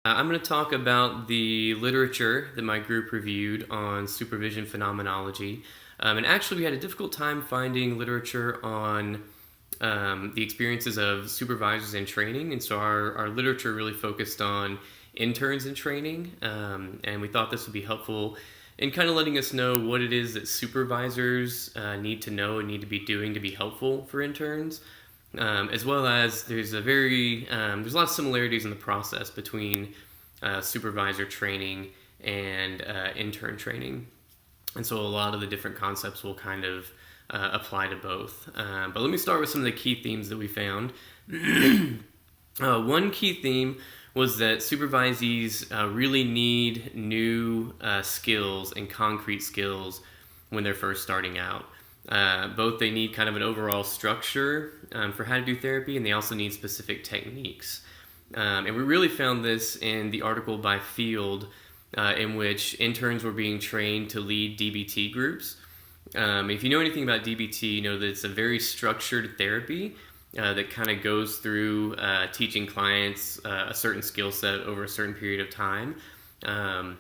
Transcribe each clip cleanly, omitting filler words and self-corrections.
I'm going to talk about the literature that my group reviewed on supervision phenomenology. And actually, we had a difficult time finding literature on the experiences of supervisors in training. And so our literature really focused on interns in training. And we thought this would be helpful in kind of letting us know what it is that supervisors need to know and need to be doing to be helpful for interns. As well as there's a lot of similarities in the process between supervisor training and intern training, and so a lot of the different concepts will kind of apply to both. But let me start with some of the key themes that we found. One key theme was that supervisees really need new skills and concrete skills when they're first starting out. Both they need kind of an overall structure for how to do therapy, and they also need specific techniques. And we really found this in the article by Field, in which interns were being trained to lead DBT groups. If you know anything about DBT, you know that it's a very structured therapy that kind of goes through teaching clients a certain skill set over a certain period of time. So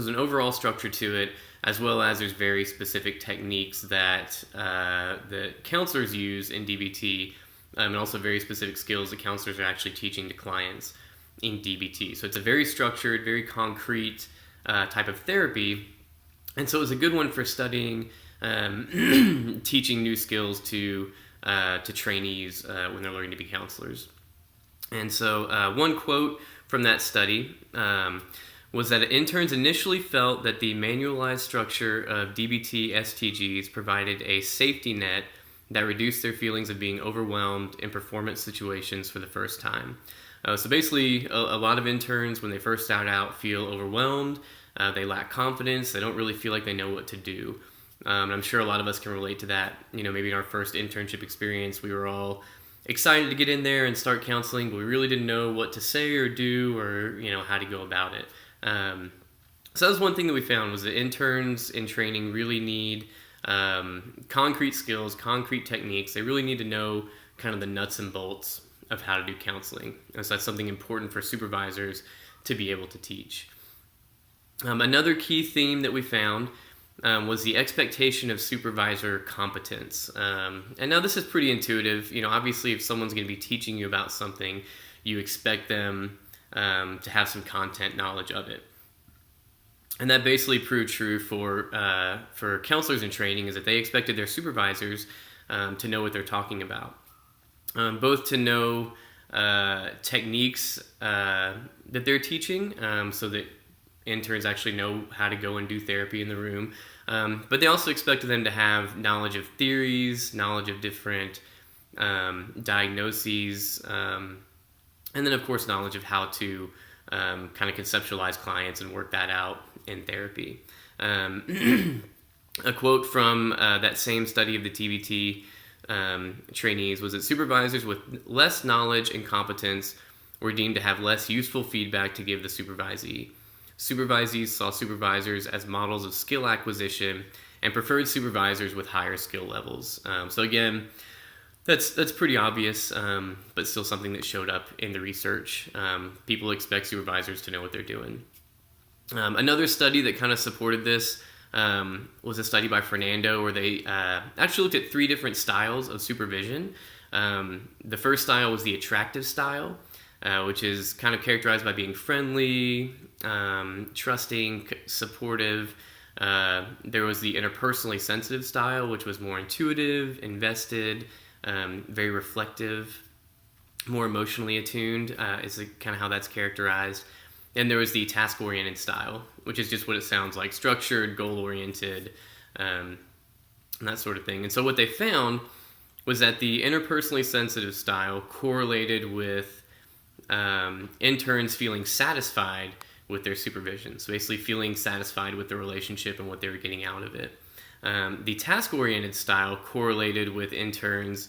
there's an overall structure to it, as well as there's very specific techniques that counselors use in DBT, and also very specific skills that counselors are actually teaching to clients in DBT. So it's a very structured, very concrete type of therapy, and so it's a good one for studying, teaching new skills to trainees when they're learning to be counselors. And so one quote from that study was that interns initially felt that the manualized structure of DBT STGs provided a safety net that reduced their feelings of being overwhelmed in performance situations for the first time. So basically, a lot of interns, when they first start out, feel overwhelmed. They lack confidence. They don't really feel like they know what to do. And I'm sure a lot of us can relate to that. You know, maybe in our first internship experience, we were all excited to get in there and start counseling, but we really didn't know what to say or do, or how to go about it. So that was one thing that we found, was that interns in training really need concrete skills, concrete techniques. They really need to know kind of the nuts and bolts of how to do counseling. And so that's something important for supervisors to be able to teach. Another key theme that we found was the expectation of supervisor competence. And now this is pretty intuitive. Obviously, if someone's going to be teaching you about something, you expect them to have some content knowledge of it. And that basically proved true for counselors in training, is that they expected their supervisors to know what they're talking about. Both to know techniques that they're teaching, so that interns actually know how to go and do therapy in the room. But they also expected them to have knowledge of theories, knowledge of different diagnoses, and then, of course, knowledge of how to kind of conceptualize clients and work that out in therapy. A quote from that same study of the TBT trainees was that supervisors with less knowledge and competence were deemed to have less useful feedback to give the supervisee. Supervisees saw supervisors as models of skill acquisition and preferred supervisors with higher skill levels. So again, that's pretty obvious, but still something that showed up in the research. People expect supervisors to know what they're doing. Another study that kind of supported this was a study by Fernando, where they actually looked at 3 different styles of supervision. The first style was the attractive style, which is kind of characterized by being friendly, trusting, supportive. There was the interpersonally sensitive style, which was more intuitive, invested, very reflective, more emotionally attuned, is kind of how that's characterized. And there was the task-oriented style, which is just what it sounds like: structured, goal-oriented, and that sort of thing. And so what they found was that the interpersonally sensitive style correlated with interns feeling satisfied with their supervision. So basically feeling satisfied with the relationship and what they were getting out of it. The task-oriented style correlated with interns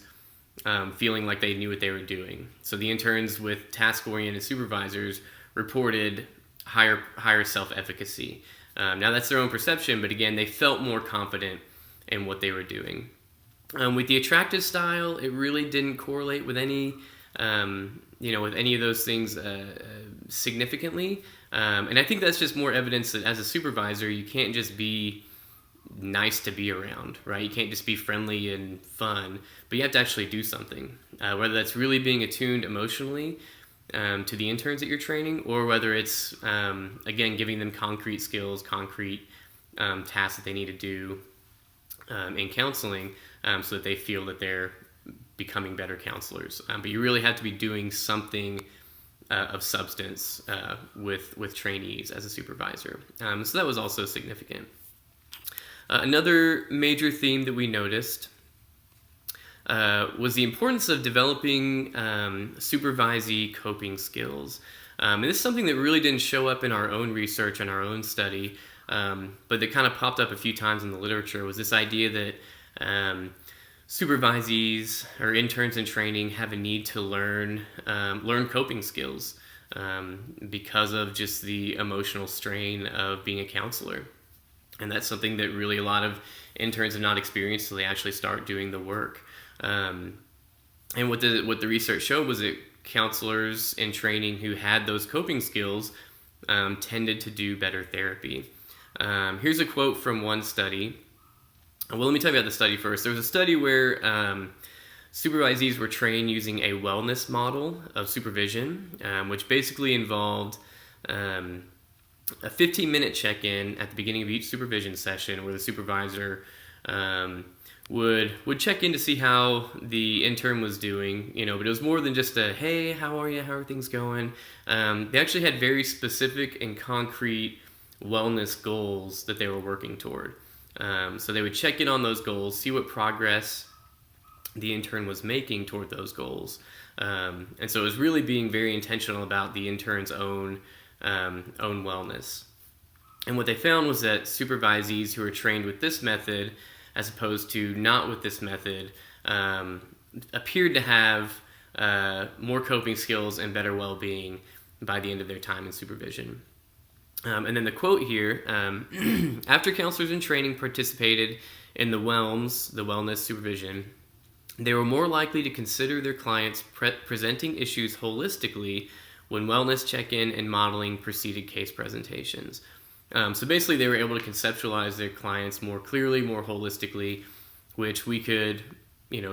feeling like they knew what they were doing. So the interns with task-oriented supervisors reported higher self-efficacy. Now that's their own perception, but again, they felt more confident in what they were doing. With the attractive style, it really didn't correlate with any with any of those things significantly. And I think that's just more evidence that as a supervisor, you can't just be nice to be around, right? You can't just be friendly and fun, but you have to actually do something, whether that's really being attuned emotionally to the interns that you're training, or whether it's, again, giving them concrete skills, concrete tasks that they need to do in counseling so that they feel that they're becoming better counselors. But you really have to be doing something of substance with trainees as a supervisor. So that was also significant. Another major theme that we noticed was the importance of developing supervisee coping skills. And this is something that really didn't show up in our own research and our own study, but that kind of popped up a few times in the literature, was this idea that supervisees or interns in training have a need to learn coping skills because of just the emotional strain of being a counselor. And that's something that really a lot of interns have not experienced until they actually start doing the work. And what the research showed was that counselors in training who had those coping skills tended to do better therapy. Here's a quote from one study. Well, let me tell you about the study first. There was a study where supervisees were trained using a wellness model of supervision, which basically involved a 15-minute check-in at the beginning of each supervision session, where the supervisor would check in to see how the intern was doing, but it was more than just a, hey, how are you? How are things going? They actually had very specific and concrete wellness goals that they were working toward. So they would check in on those goals, see what progress the intern was making toward those goals. And so it was really being very intentional about the intern's own wellness. And what they found was that supervisees who were trained with this method, as opposed to not with this method, appeared to have more coping skills and better well-being by the end of their time in supervision. And then the quote here, after counselors in training participated in the WELMS, the wellness supervision, they were more likely to consider their clients presenting issues holistically when wellness check-in and modeling preceded case presentations. So basically they were able to conceptualize their clients more clearly, more holistically, which we could,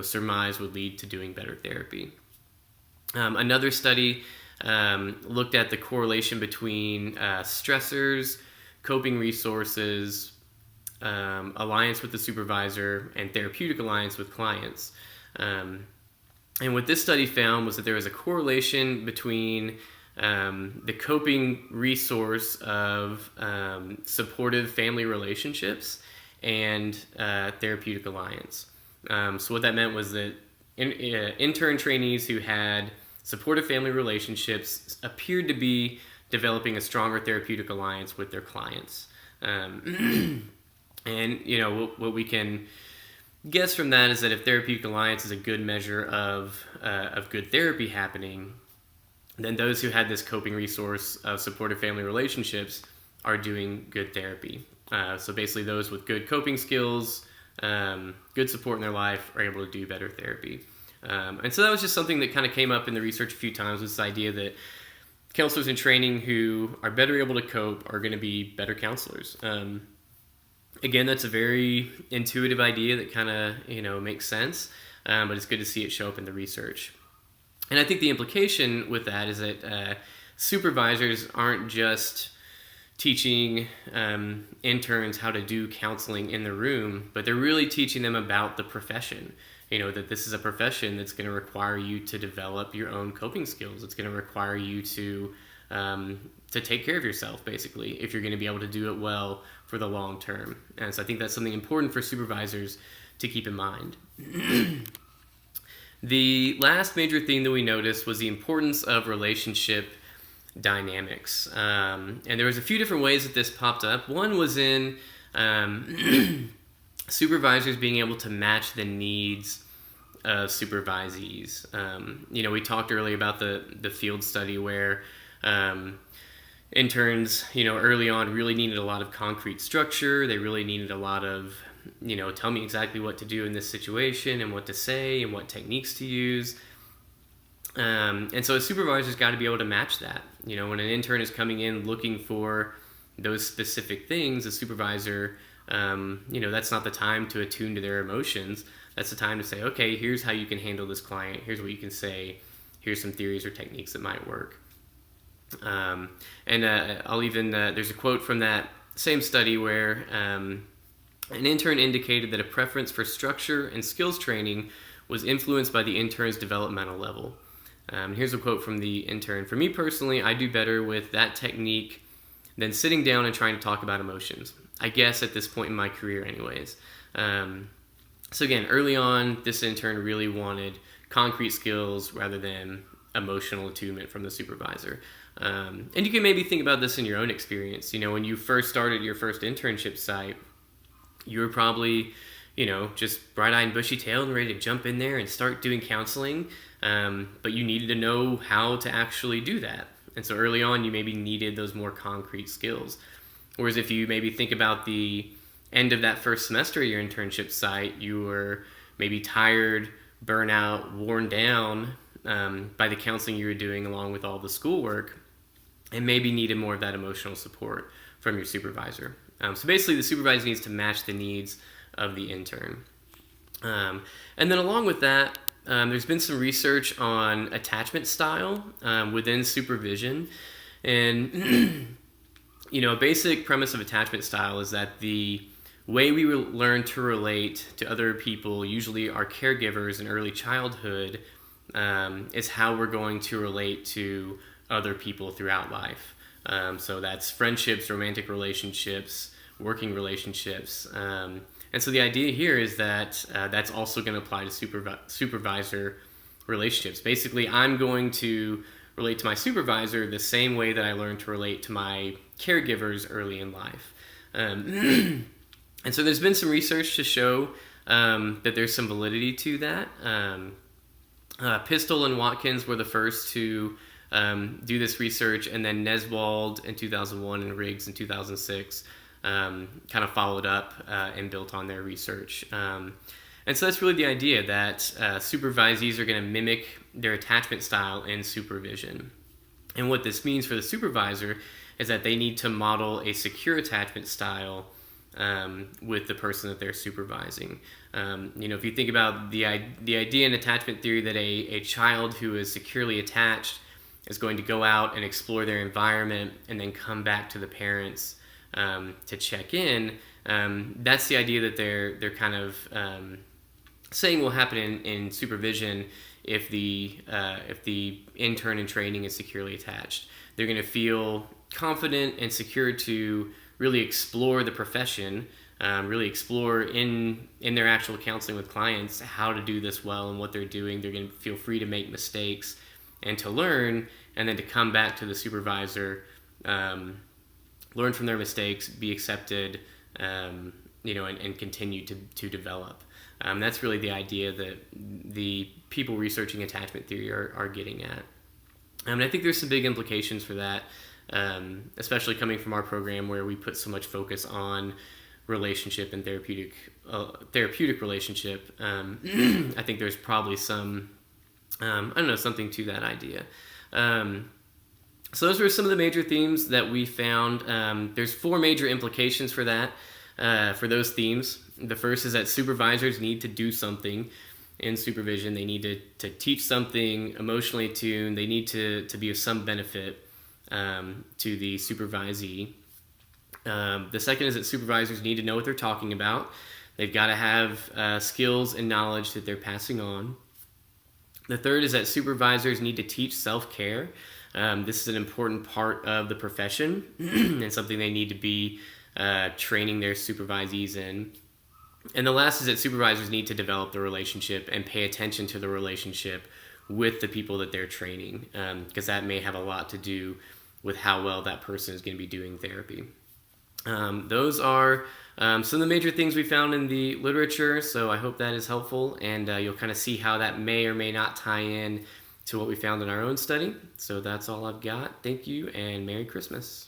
surmise would lead to doing better therapy. Another study looked at the correlation between stressors, coping resources, alliance with the supervisor, and therapeutic alliance with clients. And what this study found was that there was a correlation between the coping resource of supportive family relationships and therapeutic alliance. So what that meant was that intern trainees who had supportive family relationships appeared to be developing a stronger therapeutic alliance with their clients. And what we can guess from that is that if therapeutic alliance is a good measure of good therapy happening, then those who had this coping resource of supportive family relationships are doing good therapy. So basically those with good coping skills, good support in their life are able to do better therapy. And so that was just something that kind of came up in the research a few times, was this idea that counselors in training who are better able to cope are going to be better counselors. Again, that's a very intuitive idea that kind of, makes sense, but it's good to see it show up in the research. And I think the implication with that is that supervisors aren't just teaching interns how to do counseling in the room, but they're really teaching them about the profession. That this is a profession that's going to require you to develop your own coping skills. It's going to require you to take care of yourself, basically, if you're going to be able to do it well for the long term. And so I think that's something important for supervisors to keep in mind. The last major thing that we noticed was the importance of relationship dynamics. And there was a few different ways that this popped up. One was in supervisors being able to match the needs of supervisees. We talked earlier about the field study where interns, early on really needed a lot of concrete structure. They really needed a lot of, tell me exactly what to do in this situation and what to say and what techniques to use. And so a supervisor's got to be able to match that. When an intern is coming in looking for those specific things, a supervisor, that's not the time to attune to their emotions. That's the time to say, okay, here's how you can handle this client. Here's what you can say. Here's some theories or techniques that might work. I'll even, there's a quote from that same study where an intern indicated that a preference for structure and skills training was influenced by the intern's developmental level. Here's a quote from the intern. "For me personally, I do better with that technique than sitting down and trying to talk about emotions. I guess at this point in my career anyways." So again, early on, this intern really wanted concrete skills rather than emotional attunement from the supervisor. And you can maybe think about this in your own experience. When you first started your first internship site, you were probably, just bright-eyed and bushy-tailed and ready to jump in there and start doing counseling. But you needed to know how to actually do that. And so early on, you maybe needed those more concrete skills. Whereas if you maybe think about the end of that first semester of your internship site, you were maybe tired, burnout, worn down by the counseling you were doing along with all the schoolwork, and maybe needed more of that emotional support from your supervisor. So basically, the supervisor needs to match the needs of the intern. And then along with that, there's been some research on attachment style within supervision. And, a basic premise of attachment style is that the way we learn to relate to other people, usually our caregivers in early childhood, is how we're going to relate to other people throughout life. So that's friendships, romantic relationships, working relationships. And so the idea here is that that's also going to apply to supervisor relationships. Basically, I'm going to relate to my supervisor the same way that I learned to relate to my caregivers early in life. And so there's been some research to show that there's some validity to that. Pistol and Watkins were the first to do this research, and then Neswald in 2001 and Riggs in 2006 kind of followed up and built on their research. And so that's really the idea, that supervisees are going to mimic their attachment style in supervision. And what this means for the supervisor is that they need to model a secure attachment style with the person that they're supervising. If you think about the idea in attachment theory that a child who is securely attached is going to go out and explore their environment and then come back to the parents to check in, that's the idea that they're kind of saying will happen in supervision if the intern in training is securely attached. They're going to feel confident and secure to really explore the profession, really explore in their actual counseling with clients how to do this well and what they're doing. They're going to feel free to make mistakes and to learn, and then to come back to the supervisor, learn from their mistakes, be accepted, and continue to develop. That's really the idea that the people researching attachment theory are getting at. And I think there's some big implications for that, especially coming from our program where we put so much focus on relationship and therapeutic relationship. I think there's probably some, something to that idea. So those were some of the major themes that we found. There's 4 major implications for that, for those themes. The first is that supervisors need to do something in supervision. They need to teach something, emotionally attuned. They need to be of some benefit to the supervisee. The second is that supervisors need to know what they're talking about. They've got to have skills and knowledge that they're passing on. The third is that supervisors need to teach self-care. This is an important part of the profession and something they need to be training their supervisees in. And the last is that supervisors need to develop the relationship and pay attention to the relationship with the people that they're training, because that may have a lot to do with how well that person is going to be doing therapy. Those are some of the major things we found in the literature, so I hope that is helpful, and you'll kind of see how that may or may not tie in to what we found in our own study. So that's all I've got. Thank you, and Merry Christmas.